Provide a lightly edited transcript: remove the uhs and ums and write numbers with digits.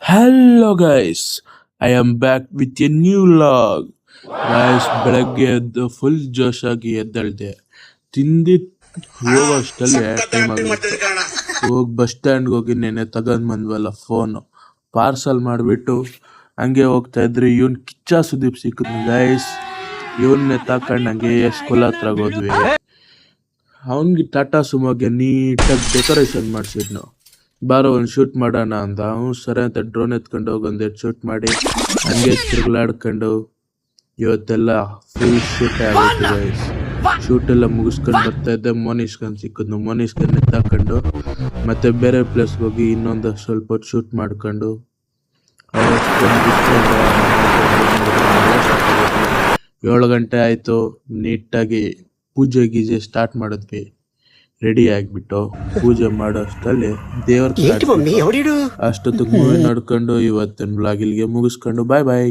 Hello guys, I am back with A new log. Guys, ಬೆಳಗ್ಗೆ ಎದ್ದು full ಜೋಶಾಗಿ ಎದ್ದೇಳ್ದೆ. ತಿಂದಿದ್ ಹೋಗೋಷ್ಟಲ್ಲೇ time ಆಗಿಬಿಡ್ತು. ಹೋಗಿ ಬಸ್ ಸ್ಟ್ಯಾಂಡ್ಗೆ ಹೋಗಿ ನೆನೆ ತಗೊಂಡ್ ಬಂದ್ವಲ್ಲ ಫೋನು, ಪಾರ್ಸಲ್ ಮಾಡಿಬಿಟ್ಟು ಹಂಗೆ ಹೋಗ್ತಾ ಇದ್ರಿ. ಇವನ್ ಕಿಚ್ಚ ಸುದೀಪ್ ಸಿಕ್ಕಿದ್ನು ಗೈಸ್. ಇವನ್ನೇ ತಕೊಂಡ್ ಹಂಗೆ ಸ್ಕೂಲ್ ಹತ್ರ ಹೋದ್ವಿ. ಅವನ್ಗೆ ಟಾಟಾ ಸುಮೋಗೆ ನೀಟಾಗಿ ಡೆಕೋರೇಷನ್ ಮಾಡಿಸಿದ್ನು. ಬಾರೋ ಒಂದು ಶೂಟ್ ಮಾಡೋಣ ಅಂದ. ಅವ್ನು ಸರಿ ಅಂತ ಡ್ರೋನ್ ಎತ್ಕೊಂಡು ಹೋಗಿ ಒಂದೆರಡು ಶೂಟ್ ಮಾಡಿ ಹಂಗೆ ತಿರುಗ್ಲಾಡ್ಕೊಂಡು ಇವತ್ತೆಲ್ಲ ಫುಲ್ ಶೂಟ್ ಆಗೋಯ್ತು ಗೈಸ್. ಶೂಟ್ ಎಲ್ಲ ಮುಗಿಸ್ಕೊಂಡು ಬರ್ತಾ ಇದ್ದೆ. ಮೋನಿಷ್ಕನ್ ಸಿಕ್ಕಿದ್ನು. ಮೋನಿಷ್ಕನ್ ಎತ್ತಾಕೊಂಡು ಮತ್ತೆ ಬೇರೆ ಪ್ಲೇಸ್ಗೆ ಹೋಗಿ ಇನ್ನೊಂದು ಸ್ವಲ್ಪ ಹೊತ್ತು ಶೂಟ್ ಮಾಡ್ಕೊಂಡು 7 ಗಂಟೆ ಆಯಿತು. ನೀಟಾಗಿ ಪೂಜೆ ಗೀಜೆ ಸ್ಟಾರ್ಟ್ ಮಾಡಿದ್ವಿ. ರೆಡಿ ಆಗಿಬಿಟ್ಟು ಪೂಜೆ ಮಾಡೋ ಅಷ್ಟರಲ್ಲಿ ದೇವ್ರ ಅಷ್ಟೊತ್ತಿಗೆ ಮೂವಿ ನೋಡ್ಕೊಂಡು ಇವತ್ತಿನ ಬ್ಲಾಗ್ ಇಲ್ಲಿಗೆ ಮುಗಿಸ್ಕೊಂಡು ಬಾಯ್ ಬಾಯ್.